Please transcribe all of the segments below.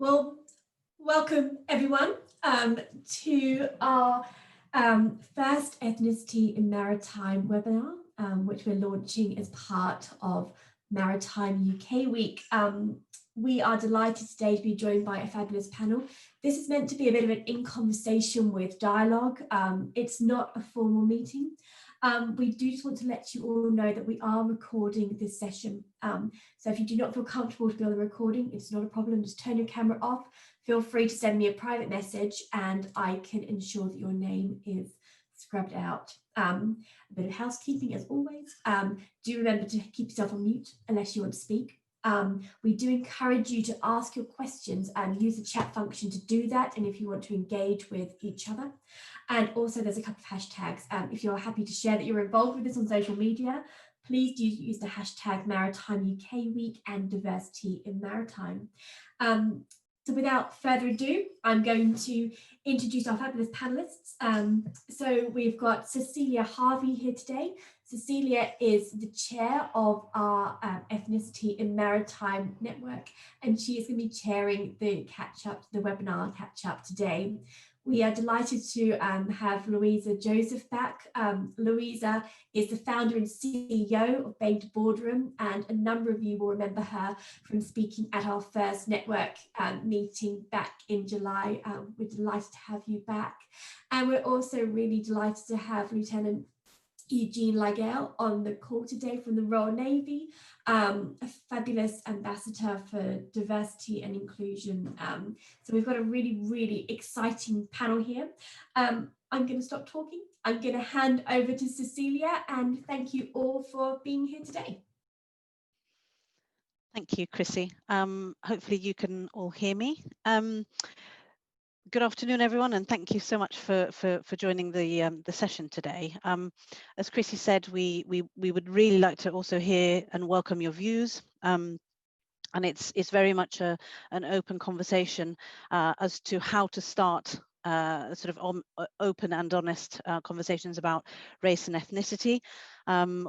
Well, welcome everyone to our first Ethnicity in Maritime webinar, which we're launching as part of Maritime UK Week. We are delighted today to be joined by a fabulous panel. This is meant to be a bit of an in-conversation with dialogue. It's not a formal meeting. We do just want to let you all know that we are recording this session. So if you do not feel comfortable to be on the recording, it's not a problem. Just turn your camera off. Feel free to send me a private message and I can ensure that your name is scrubbed out. A bit of housekeeping as always. Do remember to keep yourself on mute unless you want to speak. We do encourage you to ask your questions and use the chat function to do that, and if you want to engage with each other. And also there's a couple of hashtags. If you're happy to share that you're involved with this on social media, please do use the hashtag Maritime UK Week and Diversity in Maritime. So without further ado, I'm going to introduce our fabulous panelists. So we've got Cecilia Harvey here today. Cecilia is the chair of our Ethnicity in Maritime network, and she is going to be chairing the webinar catch-up today. We are delighted to have Louisa Joseph back. Louisa is the founder and CEO of Bain Boardroom, and a number of you will remember her from speaking at our first network meeting back in July. We're delighted to have you back. And we're also really delighted to have Lieutenant Eugene Ligel on the call today from the Royal Navy, a fabulous ambassador for diversity and inclusion. So we've got a really, really exciting panel here. I'm going to stop talking. I'm going to hand over to Cecilia, and thank you all for being here today. Thank you, Chrissy. Hopefully you can all hear me. Good afternoon, everyone, and thank you so much for joining the session today. As Chrissy said, we would really like to also hear and welcome your views. And it's very much an open conversation as to how to start sort of open and honest conversations about race and ethnicity.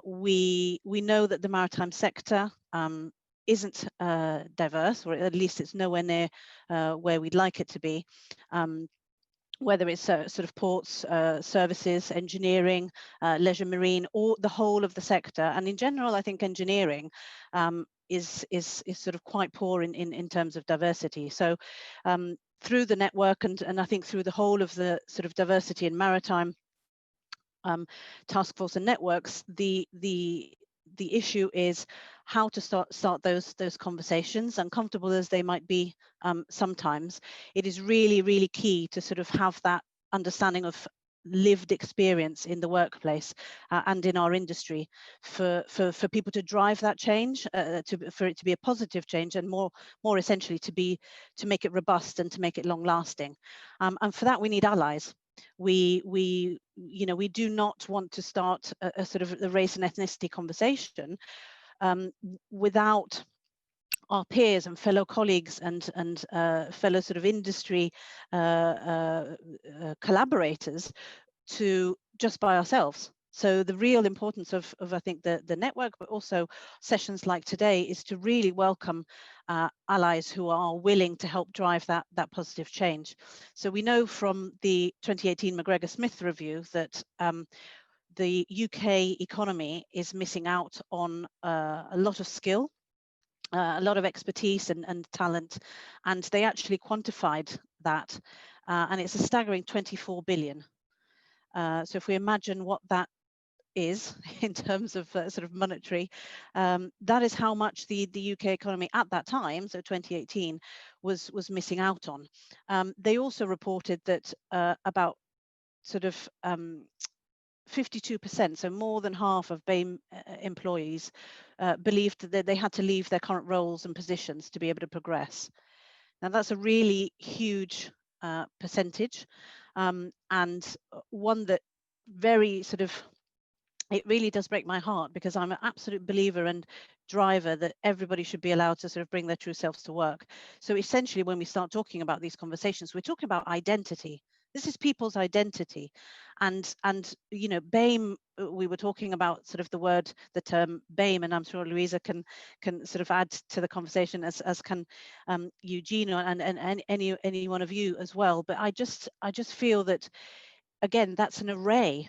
We know that the maritime sector isn't diverse, or at least it's nowhere near where we'd like it to be. Whether it's sort of ports, services, engineering, leisure marine, or the whole of the sector. And in general, I think engineering is sort of quite poor in terms of diversity. So through the network and I think through the whole of the sort of diversity in maritime task force and networks, the issue is how to start those conversations, uncomfortable as they might be sometimes. It is really, really key to sort of have that understanding of lived experience in the workplace and in our industry for people to drive that change, for it to be a positive change, and more essentially to make it robust and to make it long lasting. And for that we need allies. We do not want to start a sort of the race and ethnicity conversation without our peers and fellow colleagues and fellow sort of industry collaborators to just by ourselves. So the real importance of I think the network, but also sessions like today, is to really welcome allies who are willing to help drive that positive change. So we know from the 2018 McGregor-Smith review that the UK economy is missing out on a lot of skill, a lot of expertise and talent, and they actually quantified that, and it's a staggering 24 billion. So if we imagine what that is in terms of sort of monetary, that is how much the UK economy at that time, so 2018, was missing out on. They also reported that about sort of 52%, so more than half of BAME employees believed that they had to leave their current roles and positions to be able to progress. Now that's a really huge percentage, and one that very sort of, it really does break my heart, because I'm an absolute believer and driver that everybody should be allowed to sort of bring their true selves to work. So essentially, when we start talking about these conversations, we're talking about identity This is people's identity. And you know, BAME, we were talking about sort of the term BAME, and I'm sure Louisa can sort of add to the conversation, as can Eugene and any one of you as well. But I just feel that, again, that's an array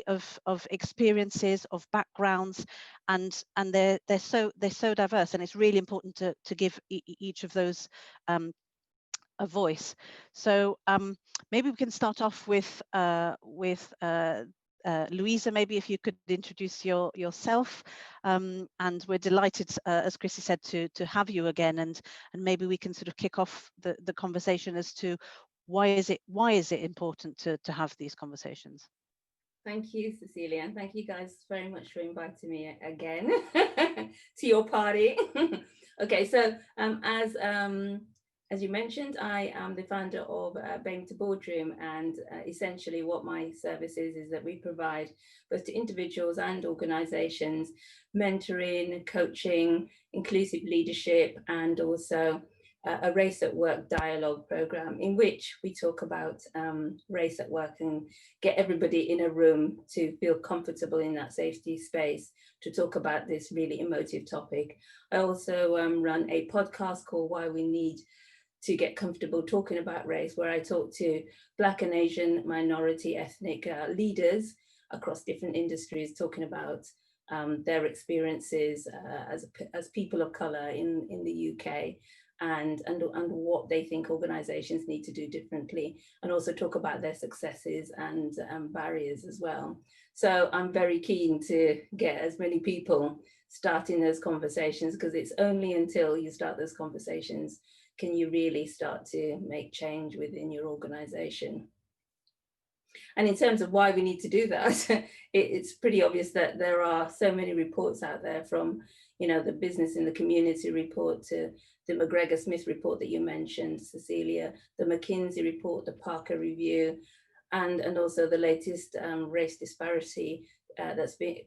of experiences, of backgrounds, and they're so diverse, and it's really important to give each of those a voice. So maybe we can start off with Louisa. Maybe if you could introduce yourself, and we're delighted, as Chrissy said, to have you again, and maybe we can sort of kick off the conversation as to why is it important to have these conversations. Thank you, Cecilia, and thank you guys very much for inviting me again to your party. Okay, so as you mentioned, I am the founder of BAME to Boardroom, and essentially what my service is that we provide both to individuals and organisations mentoring, coaching, inclusive leadership, and also a race at work dialogue program in which we talk about race at work and get everybody in a room to feel comfortable in that safety space to talk about this really emotive topic. I also run a podcast called Why We Need to Get Comfortable Talking About Race, where I talk to Black and Asian minority ethnic leaders across different industries, talking about their experiences as people of colour in the UK, and what they think organisations need to do differently, and also talk about their successes and barriers as well. So I'm very keen to get as many people starting those conversations, because it's only until you start those conversations can you really start to make change within your organisation. And in terms of why we need to do that, it's pretty obvious that there are so many reports out there, from, you know, the Business in the Community report to the McGregor-Smith report that you mentioned, Cecilia, the McKinsey report, the Parker Review, and also the latest race disparity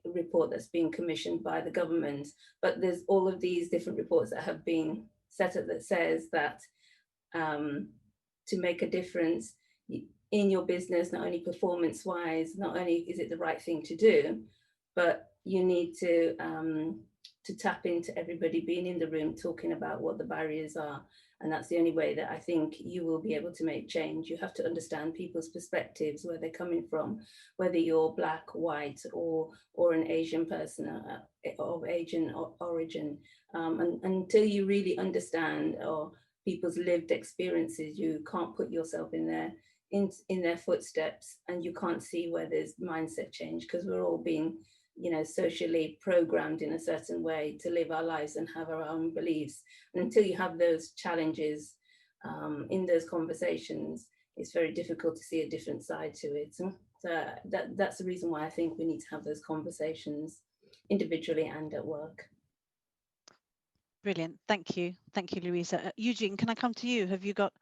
report that's being commissioned by the government. But there's all of these different reports that have been set up that says that to make a difference in your business, not only performance-wise, not only is it the right thing to do, but you need to tap into everybody being in the room talking about what the barriers are. And that's the only way that I think you will be able to make change. You have to understand people's perspectives, where they're coming from, whether you're Black, white, or an Asian person of Asian origin. And until you really understand people's lived experiences, you can't put yourself in their footsteps, and you can't see where there's mindset change, because we're all being, you know, socially programmed in a certain way to live our lives and have our own beliefs. And until you have those challenges in those conversations, it's very difficult to see a different side to it. So that's the reason why I think we need to have those conversations individually and at work. Brilliant. Thank you, Louisa. Eugene, can I come to you? Have you got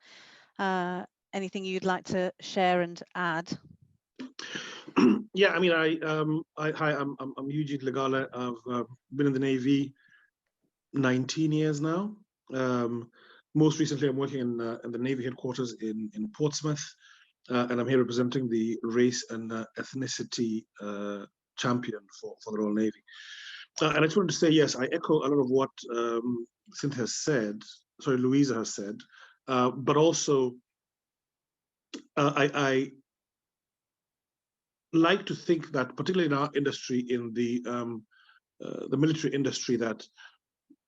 anything you'd like to share and add? Yeah, I mean, hi, I'm Eugene Legale. I've been in the Navy 19 years now. Most recently, I'm working in the Navy headquarters in Portsmouth, and I'm here representing the race and ethnicity champion for the Royal Navy. And I just wanted to say, yes, I echo a lot of what Louisa has said, but also I like to think that, particularly in our industry, in the military industry, that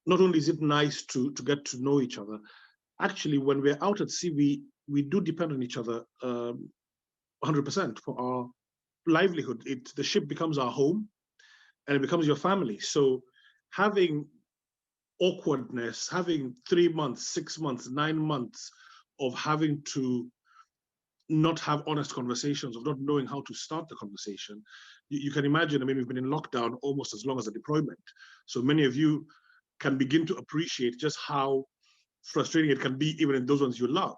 not only is it nice to get to know each other, actually, when we're out at sea, we do depend on each other 100% for our livelihood. The ship becomes our home, and it becomes your family. So having awkwardness, having 3 months, 6 months, 9 months of having to not have honest conversations, of not knowing how to start the conversation. You can imagine, I mean, we've been in lockdown almost as long as the deployment. So many of you can begin to appreciate just how frustrating it can be, even in those ones you love.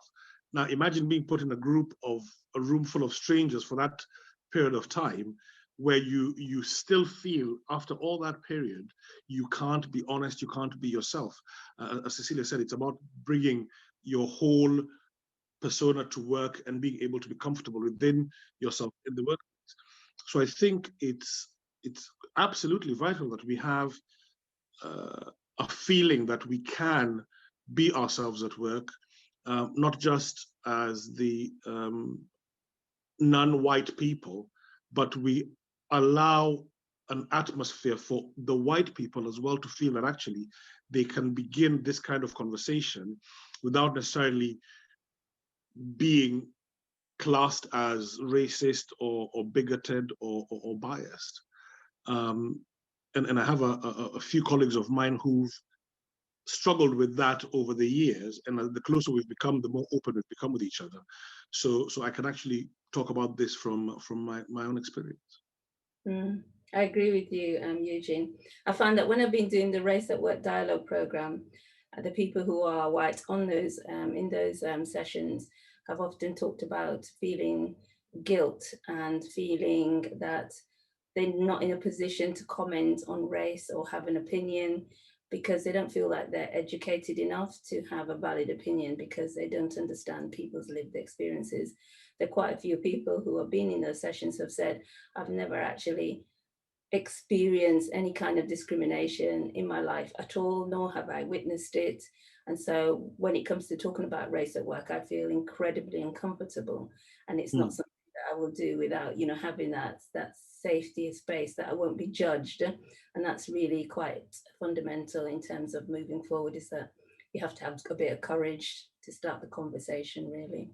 Now, imagine being put in a room full of strangers for that period of time, where you still feel, after all that period, you can't be honest, you can't be yourself. As Cecilia said, it's about bringing your whole persona to work and being able to be comfortable within yourself in the workplace. So I think it's absolutely vital that we have a feeling that we can be ourselves at work, not just as the non-white people, but we allow an atmosphere for the white people as well to feel that actually they can begin this kind of conversation without necessarily being classed as racist or bigoted or biased. And I have a few colleagues of mine who've struggled with that over the years, and the closer we've become, the more open we've become with each other. So I can actually talk about this from my own experience. I agree with you, Eugene. I found that when I've been doing the Race at Work dialogue program, the people who are white on those in those sessions have often talked about feeling guilt and feeling that they're not in a position to comment on race or have an opinion because they don't feel like they're educated enough to have a valid opinion because they don't understand people's lived experiences. There are quite a few people who have been in those sessions have said, I've never actually experienced any kind of discrimination in my life at all, nor have I witnessed it. And so when it comes to talking about race at work, I feel incredibly uncomfortable. And it's not something that I will do without, having that safety space that I won't be judged. And that's really quite fundamental in terms of moving forward, is that you have to have a bit of courage to start the conversation, really.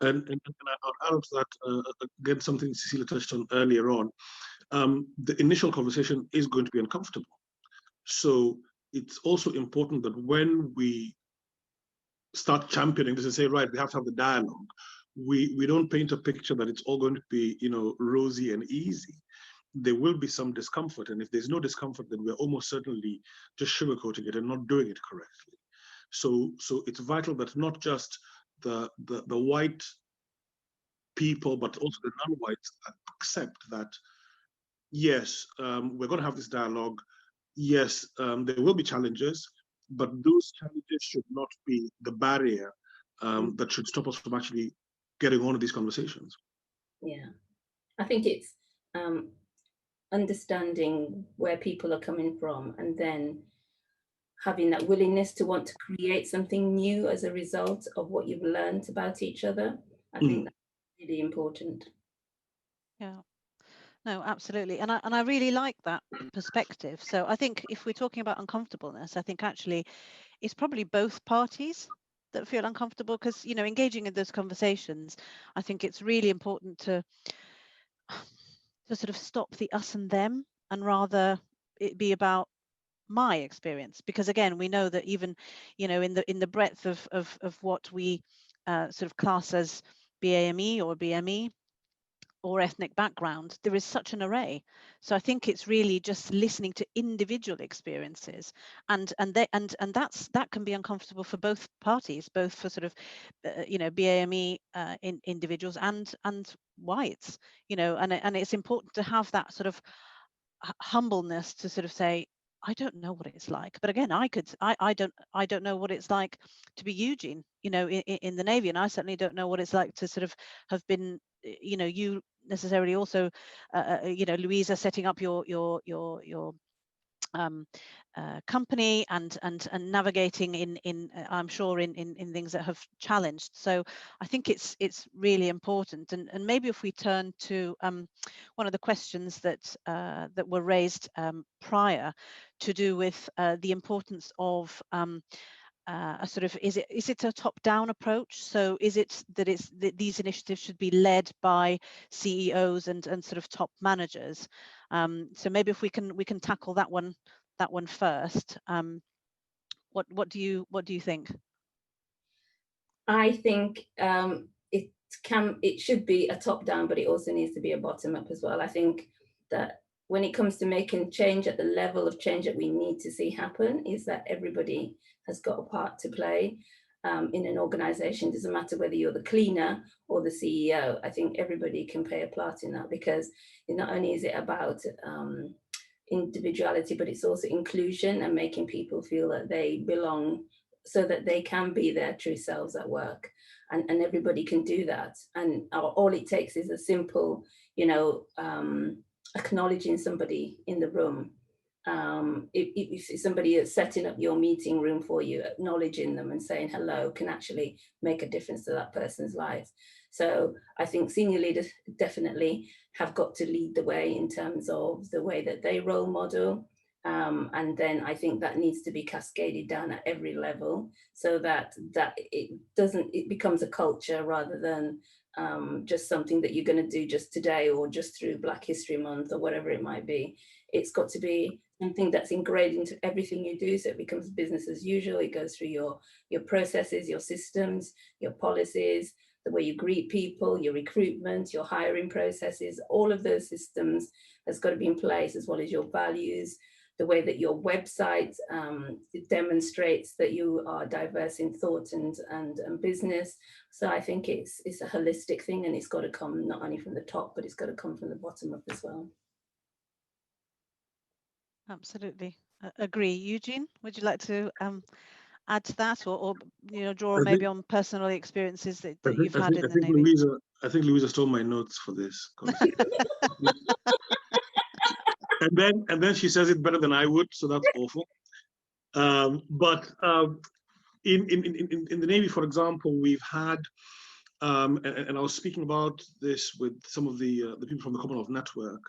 And I'll add to that, again, something Cecilia touched on earlier on. The initial conversation is going to be uncomfortable. So it's also important that when we start championing this and say, right, we have to have the dialogue, we don't paint a picture that it's all going to be, rosy and easy. There will be some discomfort. And if there's no discomfort, then we're almost certainly just sugarcoating it and not doing it correctly. So it's vital that not just the white people, but also the non-whites accept that, yes, we're going to have this dialogue. Yes, there will be challenges, but those challenges should not be the barrier that should stop us from actually getting on with these conversations. Yeah, I think it's understanding where people are coming from and then having that willingness to want to create something new as a result of what you've learned about each other. I think that's really important. Yeah. No, absolutely. And I really like that perspective. So I think if we're talking about uncomfortableness, I think actually it's probably both parties that feel uncomfortable because, engaging in those conversations, I think it's really important to sort of stop the us and them and rather it be about my experience, because again, we know that even, in the breadth of what we sort of class as BAME or BME or ethnic background, there is such an array. So I think it's really just listening to individual experiences, and that can be uncomfortable for both parties, both for sort of BAME individuals and whites, and it's important to have that sort of humbleness to sort of say, I don't know what it's like, but again, I don't know what it's like to be Eugene, in the Navy, and I certainly don't know what it's like to sort of have been, you necessarily also, Louisa, setting up your company and navigating in I'm sure in things that have challenged. So I think it's really important, and maybe if we turn to one of the questions that were raised prior, to do with the importance of a sort of, is it a top-down approach? So is it that these initiatives should be led by CEOs and sort of top managers? So maybe if we can tackle that one first. What do you think? I think it should be a top-down, but it also needs to be a bottom-up as well. I think that when it comes to making change at the level of change that we need to see happen, is that everybody has got a part to play in an organization. It doesn't matter whether you're the cleaner or the CEO. I think everybody can play a part in that, because not only is it about individuality, but it's also inclusion and making people feel that they belong so that they can be their true selves at work. And everybody can do that. And all it takes is a simple, acknowledging somebody in the room. If somebody is setting up your meeting room for you, acknowledging them and saying hello can actually make a difference to that person's life. So I think senior leaders definitely have got to lead the way in terms of the way that they role model. And then I think that needs to be cascaded down at every level, so that it becomes a culture rather than just something that you're going to do just today or just through Black History Month or whatever it might be. It's got to be something that's ingrained into everything you do, so it becomes business as usual. It goes through your processes, your systems, your policies, the way you greet people, your recruitment, your hiring processes. All of those systems has got to be in place, as well as your values, the way that your website demonstrates that you are diverse in thought and business. So I think it's a holistic thing, and it's got to come not only from the top, but it's got to come from the bottom up as well. Absolutely. Agree. Eugene, would you like to add to that, or draw maybe on personal experiences that you've had in the Navy? I think Louisa stole my notes for this. and then she says it better than I would, so that's awful. But in the Navy, for example, we've had, and I was speaking about this with some of the people from the Commonwealth Network,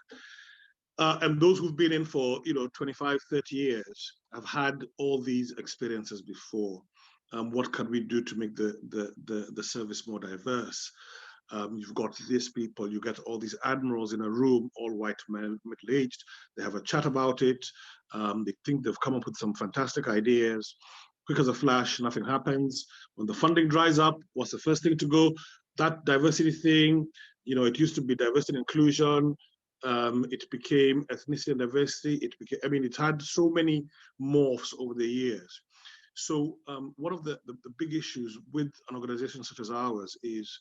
and those who've been in for 25, 30 years have had all these experiences before. What can we do to make the service more diverse? You've got these people, you get all these admirals in a room, all white men, middle-aged. They have a chat about it. They think they've come up with some fantastic ideas. Quick as a flash, nothing happens. When the funding dries up, what's the first thing to go? That diversity thing, it used to be diversity and inclusion. It became ethnicity and diversity. It had so many morphs over the years. So one of the big issues with an organization such as ours is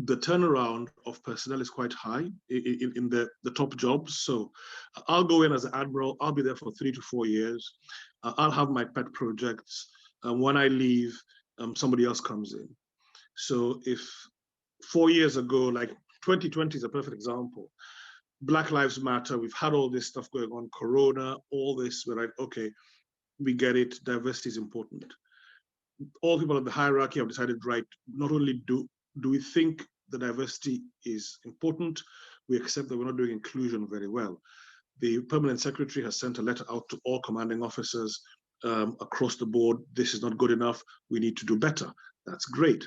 the turnaround of personnel is quite high in the top jobs. So I'll go in as an admiral, I'll be there for 3 to 4 years. I'll have my pet projects. When I leave, somebody else comes in. So if 4 years ago, like 2020 is a perfect example, Black Lives Matter, we've had all this stuff going on, Corona, all this, we're like, okay, we get it, diversity is important. All people in the hierarchy have decided, right, not only do we think the diversity is important, we accept that we're not doing inclusion very well. The permanent secretary has sent a letter out to all commanding officers across the board. This is not good enough. We need to do better. That's great.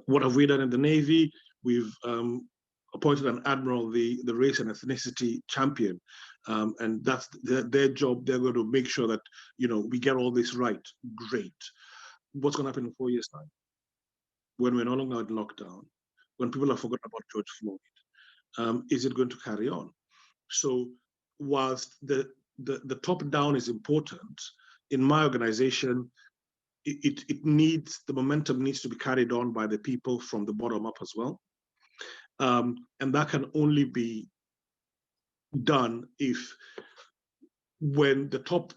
What have we done in the Navy? We've appointed an admiral, the race and ethnicity champion, and that's their job. They're going to make sure that we get all this right. Great. What's going to happen in 4 years' time? When we're no longer in lockdown, when people have forgotten about George Floyd, is it going to carry on? So whilst the top down is important, in my organization, the momentum needs to be carried on by the people from the bottom up as well. And that can only be done if when the top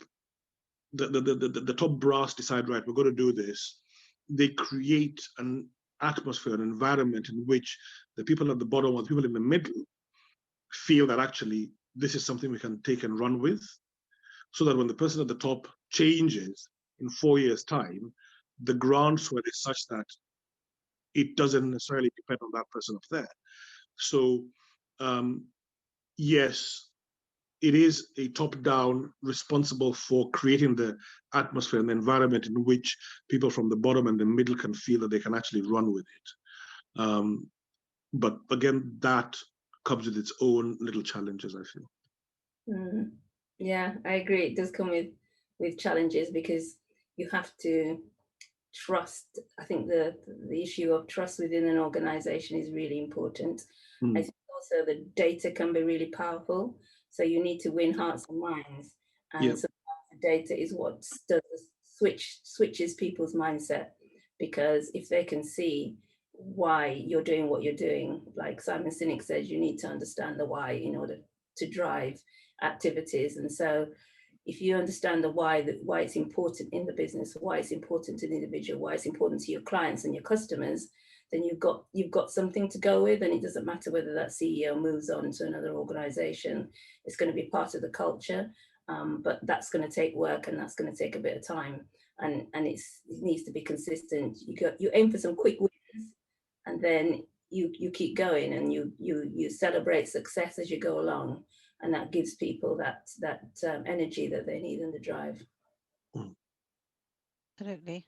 brass decide, right, we're going to do this, they create an atmosphere, an environment in which the people at the bottom or the people in the middle feel that actually this is something we can take and run with, so that when the person at the top changes in 4 years' time, the groundswell is such that it doesn't necessarily depend on that person up there. So yes, it is a top-down responsible for creating the atmosphere and the environment in which people from the bottom and the middle can feel that they can actually run with it. But again, that comes with its own little challenges, I feel. Yeah, I agree. It does come with challenges, because you have to trust. I think the issue of trust within an organization is really important. I think also the data can be really powerful. So you need to win hearts and minds. And sometimes the data is what switches people's mindset, because if they can see why you're doing what you're doing, like Simon Sinek says, you need to understand the why in order to drive activities. And so, if you understand the why it's important in the business, why it's important to the individual, why it's important to your clients and your customers, then you've got something to go with, and it doesn't matter whether that CEO moves on to another organization. It's going to be part of the culture, but that's going to take work, and that's going to take a bit of time, and it needs to be consistent. You aim for some quick wins, and then you keep going, and you celebrate success as you go along, and that gives people that energy that they need and the drive. Absolutely.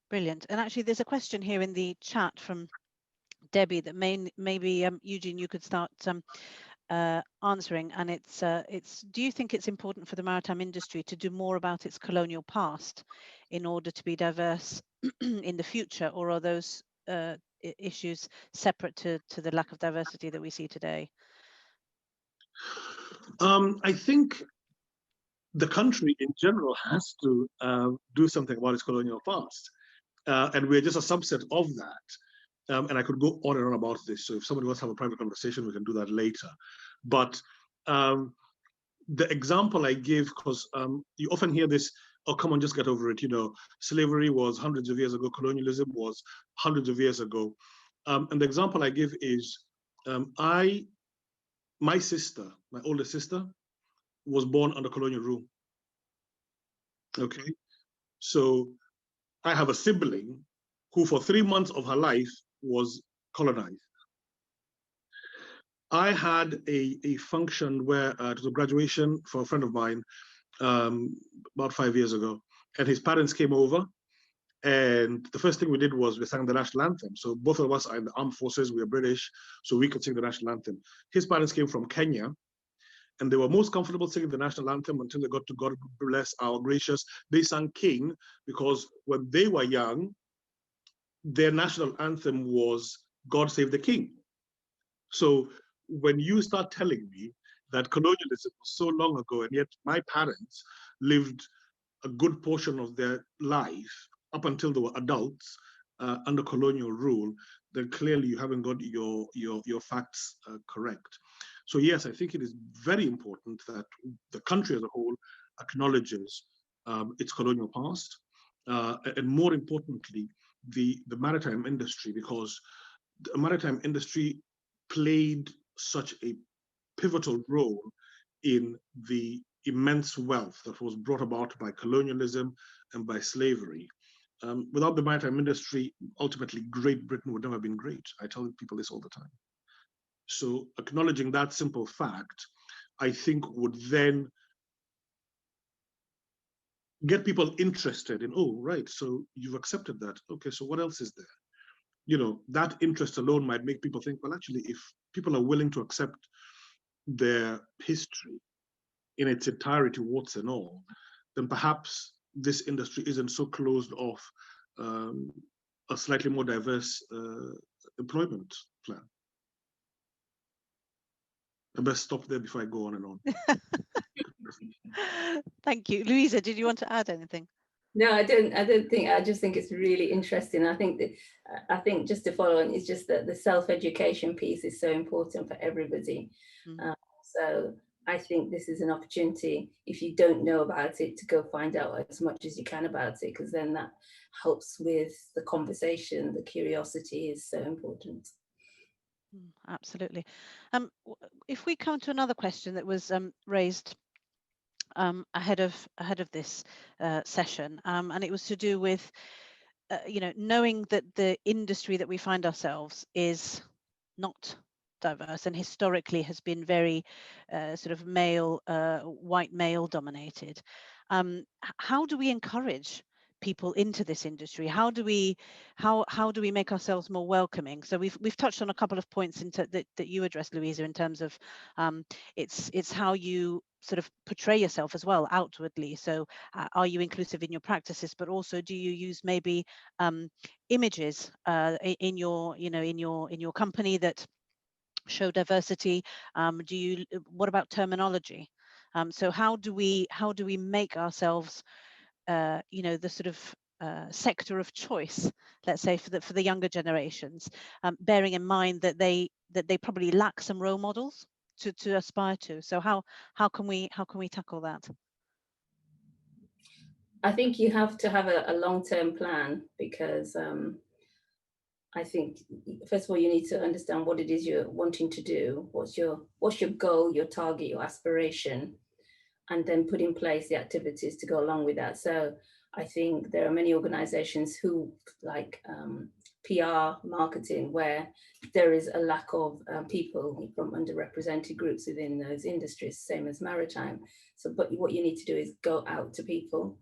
Brilliant. And actually, there's a question here in the chat from Debbie that maybe Eugene, you could start answering. And it's do you think it's important for the maritime industry to do more about its colonial past in order to be diverse in the future, or are those issues separate to the lack of diversity that we see today? I think the country in general has to do something about its colonial past. And we're just a subset of that. And I could go on and on about this. So if somebody wants to have a private conversation, we can do that later. But the example I give, because you often hear this, oh, come on, just get over it. You know, slavery was hundreds of years ago. Colonialism was hundreds of years ago. And the example I give is my sister, my older sister, was born under colonial rule. Okay, so I have a sibling who for 3 months of her life was colonized. I had a function where it was a graduation for a friend of mine about 5 years ago, and his parents came over, and the first thing we did was we sang the national anthem. So both of us are in the armed forces, we are British, so we could sing the national anthem. His parents came from Kenya, and they were most comfortable singing the national anthem until they got to God Bless Our Gracious. They sang King because when they were young, their national anthem was God Save the King. So when you start telling me that colonialism was so long ago, and yet my parents lived a good portion of their life up until they were adults under colonial rule, then clearly you haven't got your facts correct. So yes, I think it is very important that the country as a whole acknowledges its colonial past, and more importantly, the maritime industry, because the maritime industry played such a pivotal role in the immense wealth that was brought about by colonialism and by slavery. Without the maritime industry, ultimately, Great Britain would never have been great. I tell people this all the time. So acknowledging that simple fact, I think would then get people interested in, oh, right, so you've accepted that. Okay, so what else is there? You know, that interest alone might make people think, well, actually, if people are willing to accept their history in its entirety, warts and all, then perhaps this industry isn't so closed off a slightly more diverse employment plan. I best stop there before I go on and on. Thank you. Louisa, did you want to add anything? No, I don't think. I just think it's really interesting. I think just to follow on, it's just that the self-education piece is so important for everybody. So I think this is an opportunity, if you don't know about it, to go find out as much as you can about it, because then that helps with the conversation. The curiosity is so important. Absolutely. If we come to another question that was raised ahead of this session, and it was to do with you know, knowing that the industry that we find ourselves is not diverse and historically has been very sort of male, white male dominated. How do we encourage people into this industry? How do we make ourselves more welcoming? So we've touched on a couple of points that you addressed, Louisa, in terms of it's how you sort of portray yourself as well outwardly. So are you inclusive in your practices, but also do you use maybe images in your company that show diversity? What about terminology? So how do we make ourselves you know, the sort of sector of choice, let's say, for the younger generations, bearing in mind that they probably lack some role models to aspire to. So how can we tackle that? I think you have to have a long-term plan, because I think, first of all, you need to understand what it is you're wanting to do. What's your goal, your target, your aspiration, and then put in place the activities to go along with that. So I think there are many organizations who, like PR, marketing, where there is a lack of people from underrepresented groups within those industries, same as maritime. So, but what you need to do is go out to people.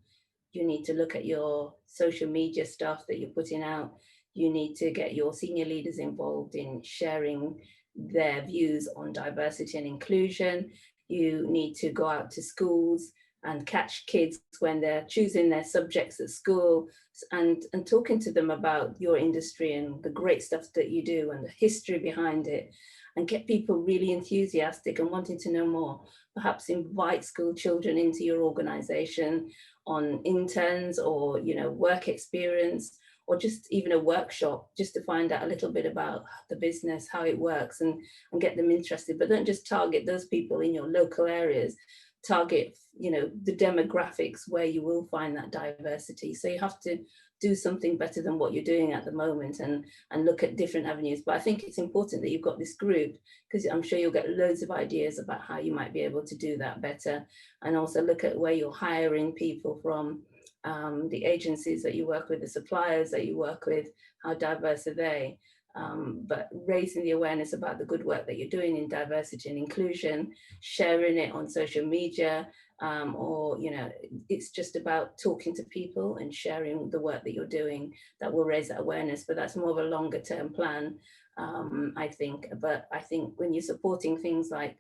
You need to look at your social media stuff that you're putting out. You need to get your senior leaders involved in sharing their views on diversity and inclusion. You need to go out to schools and catch kids when they're choosing their subjects at school, and talking to them about your industry and the great stuff that you do and the history behind it, and get people really enthusiastic and wanting to know more. Perhaps invite school children into your organization on interns, or work experience, or just even a workshop, just to find out a little bit about the business, how it works, and get them interested. But don't just target those people in your local areas. Target the demographics where you will find that diversity. So you have to do something better than what you're doing at the moment, and look at different avenues. But I think it's important that you've got this group, because I'm sure you'll get loads of ideas about how you might be able to do that better. And also look at where you're hiring people from, the agencies that you work with, the suppliers that you work with, how diverse are they? But raising the awareness about the good work that you're doing in diversity and inclusion, sharing it on social media, or it's just about talking to people and sharing the work that you're doing, that will raise that awareness. But that's more of a longer term plan, I think. But I think when you're supporting things like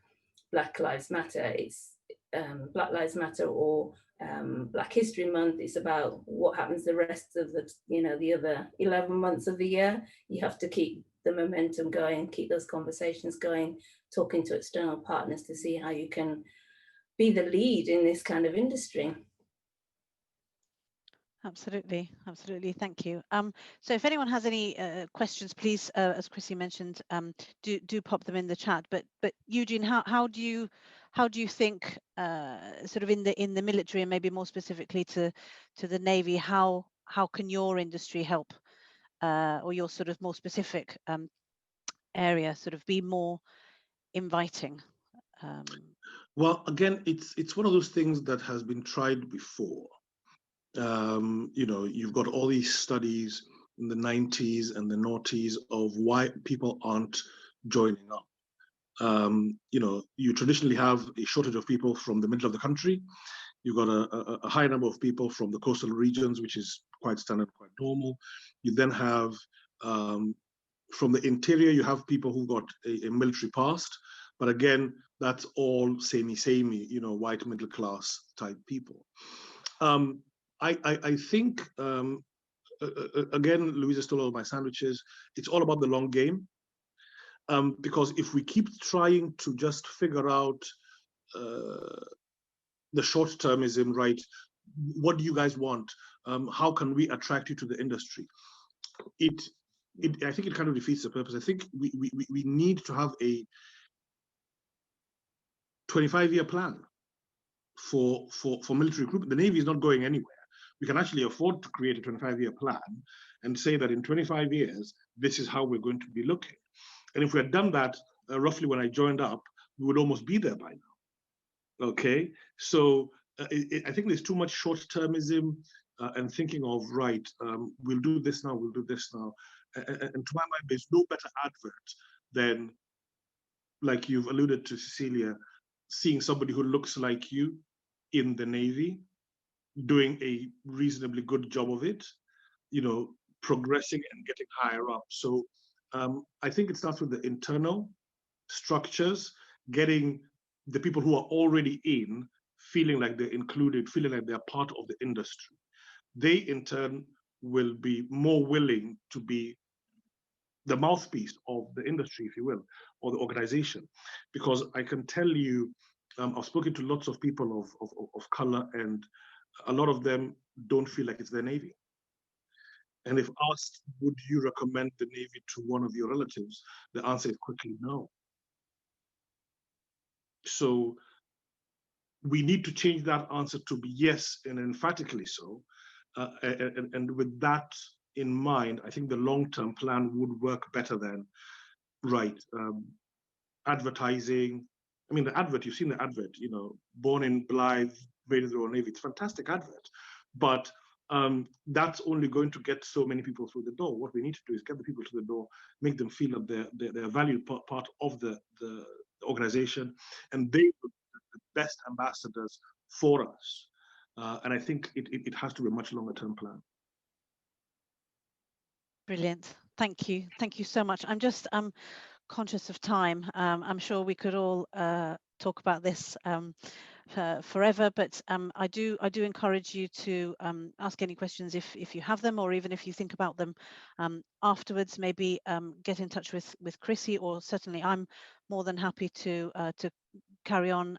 Black Lives Matter, it's Black Lives Matter, or Black History Month. It's about what happens the rest of the other 11 months of the year. You have to keep the momentum going, keep those conversations going, talking to external partners to see how you can be the lead in this kind of industry. Absolutely, absolutely. Thank you. So if anyone has any questions, please, as Chrissy mentioned, do pop them in the chat. But Eugene, how do you think, sort of in the military, and maybe more specifically to the Navy, how can your industry help, or your sort of more specific area, sort of be more inviting? Well, again, it's one of those things that has been tried before. You've got all these studies in the 90s and the noughties of why people aren't joining up. You traditionally have a shortage of people from the middle of the country. You've got a high number of people from the coastal regions, which is quite standard, quite normal. You then have, from the interior, you have people who've got a military past. But again, that's all samey, white middle class type people. I think, again, Louisa stole all my sandwiches. It's all about the long game. Because if we keep trying to just figure out the short-termism, right? What do you guys want? How can we attract you to the industry? I think it kind of defeats the purpose. I think we need to have a 25-year plan for military recruitment. The Navy is not going anywhere. We can actually afford to create a 25-year plan and say that in 25 years, this is how we're going to be looking. And if we had done that roughly when I joined up, we would almost be there by now. Okay, so I think there's too much short-termism and thinking of, right, we'll do this now, we'll do this now. And to my mind, there's no better advert than, like you've alluded to, Cecilia, seeing somebody who looks like you in the Navy, doing a reasonably good job of it, progressing and getting higher up. So I think it starts with the internal structures, getting the people who are already in feeling like they're included, feeling like they're part of the industry. They in turn will be more willing to be the mouthpiece of the industry, if you will, or the organization. Because I can tell you, I've spoken to lots of people of color, and a lot of them don't feel like it's their Navy. And if asked, would you recommend the Navy to one of your relatives? The answer is quickly no. So we need to change that answer to be yes, and emphatically so. And with that in mind, I think the long-term plan would work better than, right, advertising. I mean, the advert, you've seen the advert, you know, born in Blythe, raised in the Royal Navy. It's a fantastic advert. But that's only going to get so many people through the door. What we need to do is get the people to the door, make them feel that they're a valued part of the organization, and they will be the best ambassadors for us. And I think it has to be a much longer term plan. Brilliant. Thank you. Thank you so much. I'm just conscious of time. I'm sure we could all talk about this forever, but I do encourage you to ask any questions if you have them, or even if you think about them afterwards. Maybe get in touch with Chrissy, or certainly I'm more than happy to carry on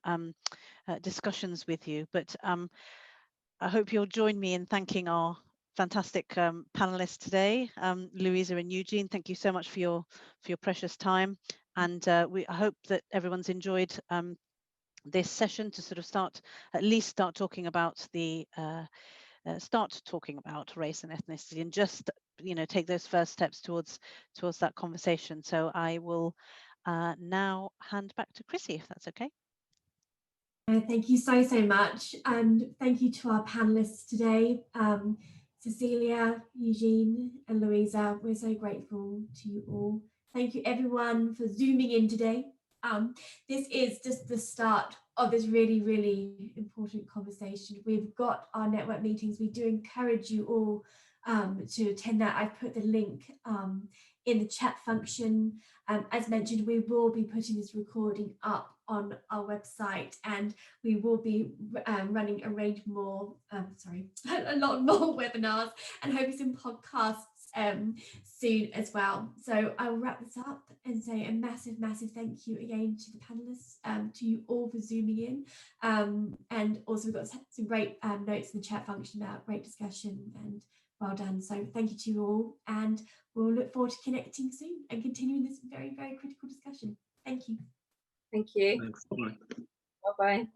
discussions with you. But I hope you'll join me in thanking our fantastic panelists today. Louisa and Eugene, thank you so much for your precious time, and I hope that everyone's enjoyed this session to sort of at least start talking about race and ethnicity, and just, you know, take those first steps towards that conversation. So I will now hand back to Chrissy, if that's okay. Thank you so much, and thank you to our panelists today, Cecilia, Eugene, and Louisa. We're so grateful to you all. Thank you everyone for zooming in today. This is just the start of this really, really important conversation. We've got our network meetings. We do encourage you all to attend that. I've put the link in the chat function. As mentioned, we will be putting this recording up on our website, and we will be running a lot more webinars and hoping some podcasts soon as well. So I will wrap this up and say a massive thank you again to the panelists, to you all for zooming in, and also we've got some great notes in the chat function about great discussion, and well done. So thank you to you all, and we'll look forward to connecting soon and continuing this very, very critical discussion. Thank you. Thank you. Thanks. Bye. Bye-bye.